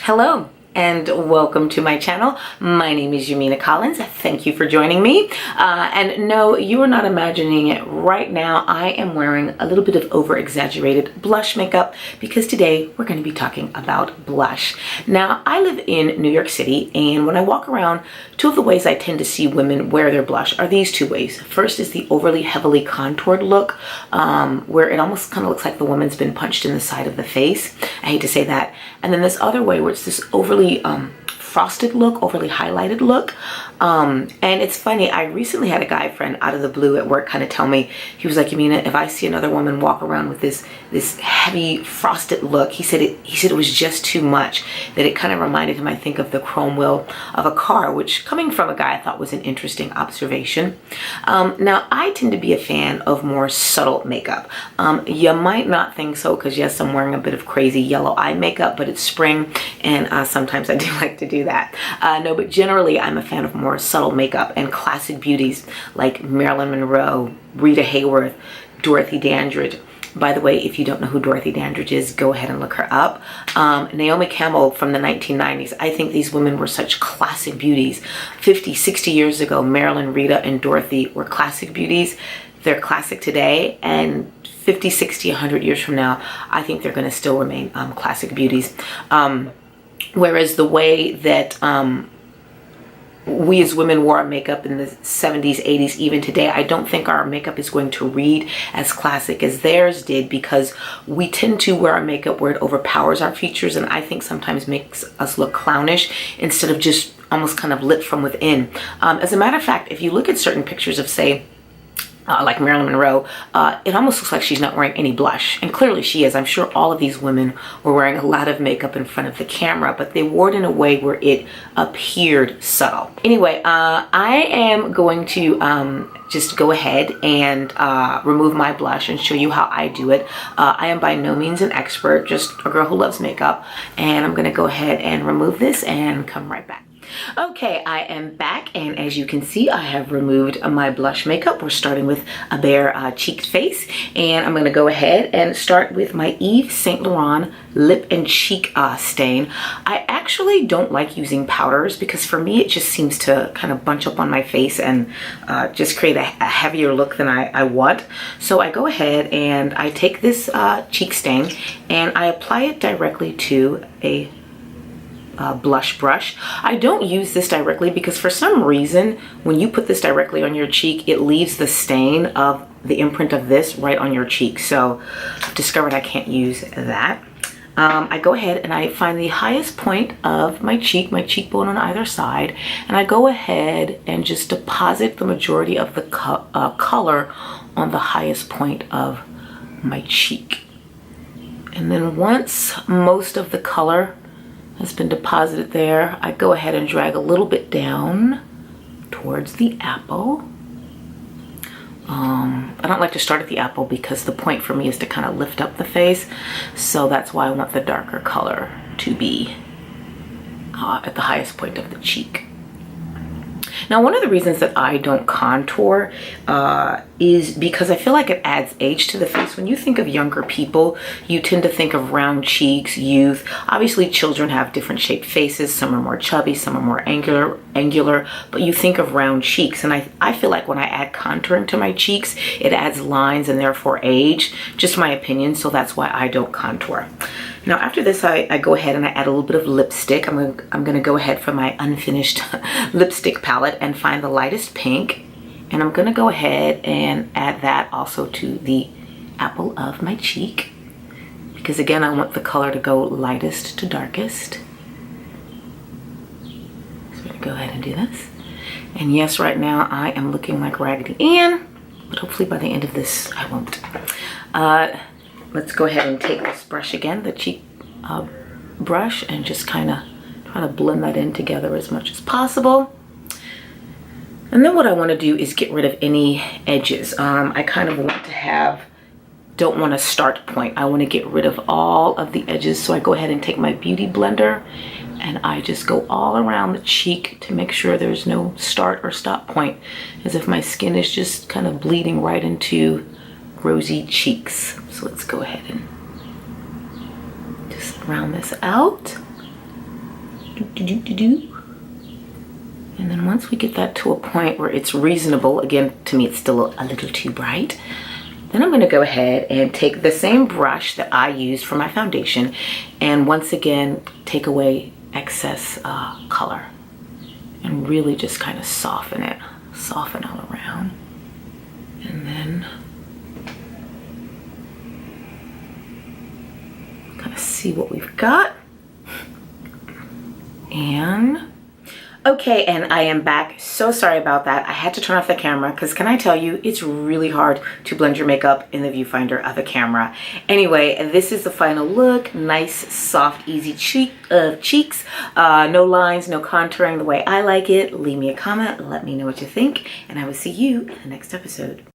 Hello and welcome to my channel. My name is Yamina Collins. Thank you for joining me. And no, you are not imagining it. Right now, I am wearing a little bit of over-exaggerated blush makeup because today we're going to be talking about blush. Now, I live in New York City, and when I walk around, two of the ways I tend to see women wear their blush are these two ways. First is the overly heavily contoured look, where it almost kind of looks like the woman's been punched in the side of the face. I hate to say that. And then this other way where it's this overly frosted look, overly highlighted look. And it's funny, I recently had a guy friend out of the blue at work kind of tell me, he was like, Yamina, if I see another woman walk around with this heavy frosted look, he said it was just too much, that it kind of reminded him, I think, of the chrome wheel of a car, which coming from a guy I thought was an interesting observation. Now, I tend to be a fan of more subtle makeup. You might not think so because yes, I'm wearing a bit of crazy yellow eye makeup, but it's spring and sometimes I do like to do that. No, but generally I'm a fan of more subtle makeup and classic beauties like Marilyn Monroe, Rita Hayworth, Dorothy Dandridge. By the way, if you don't know who Dorothy Dandridge is, go ahead and look her up. Naomi Campbell from the 1990s. I think these women were such classic beauties. 50, 60 years ago, Marilyn, Rita, and Dorothy were classic beauties. They're classic today, and 50, 60, 100 years from now, I think they're going to still remain classic beauties. Whereas the way that we as women wore our makeup in the 70s, 80s, even today, I don't think our makeup is going to read as classic as theirs did, because we tend to wear our makeup where it overpowers our features, and I think sometimes makes us look clownish instead of just almost kind of lit from within. As a matter of fact, if you look at certain pictures of, say, like Marilyn Monroe, it almost looks like she's not wearing any blush. And clearly she is. I'm sure all of these women were wearing a lot of makeup in front of the camera, but they wore it in a way where it appeared subtle. Anyway, I am going to just go ahead and remove my blush and show you how I do it. I am by no means an expert, just a girl who loves makeup. And I'm gonna go ahead and remove this and come right back. Okay, I am back, and as you can see, I have removed my blush makeup. We're starting with a bare cheeked face, and I'm going to go ahead and start with my Yves Saint Laurent lip and cheek stain. I actually don't like using powders because for me it just seems to kind of bunch up on my face and just create a heavier look than I want. So I go ahead and I take this cheek stain and I apply it directly to a blush brush. I don't use this directly because for some reason when you put this directly on your cheek, it leaves the stain of the imprint of this right on your cheek. So I've discovered I can't use that. I go ahead and I find the highest point of my cheekbone on either side, and I go ahead and just deposit the majority of the color on the highest point of my cheek. And then once most of the color has been deposited there, I go ahead and drag a little bit down towards the apple. I don't like to start at the apple because the point for me is to kind of lift up the face. So that's why I want the darker color to be at the highest point of the cheek. Now, one of the reasons that I don't contour is because I feel like it adds age to the face. When you think of younger people, you tend to think of round cheeks, youth. Obviously, children have different shaped faces. Some are more chubby, some are more angular, but you think of round cheeks. And I feel like when I add contouring to my cheeks, it adds lines and therefore age. Just my opinion, so that's why I don't contour. Now after this, I go ahead and I add a little bit of lipstick. I'm gonna go ahead for my unfinished lipstick palette and find the lightest pink. And I'm gonna go ahead and add that also to the apple of my cheek. Because again, I want the color to go lightest to darkest. So I'm gonna go ahead and do this. And yes, right now I am looking like Raggedy Ann, but hopefully by the end of this, I won't. Let's go ahead and take this brush again, the cheek brush, and just kind of try to blend that in together as much as possible. And then what I want to do is get rid of any edges. I kind of want to have, don't want a start point. I want to get rid of all of the edges. So I go ahead and take my beauty blender and I just go all around the cheek to make sure there's no start or stop point, as if my skin is just kind of bleeding right into rosy cheeks. So let's go ahead and just round this out. And then once we get that to a point where it's reasonable, again, to me it's still a little too bright, then I'm going to go ahead and take the same brush that I used for my foundation and once again take away excess color and really just kind of soften it, soften all around. And then kind of see what we've got. And okay, and I am back. So sorry about that. I had to turn off the camera because can I tell you, it's really hard to blend your makeup in the viewfinder of the camera. Anyway, this is the final look. Nice, soft, easy cheeks. No lines, no contouring, the way I like it. Leave me a comment. Let me know what you think. And I will see you in the next episode.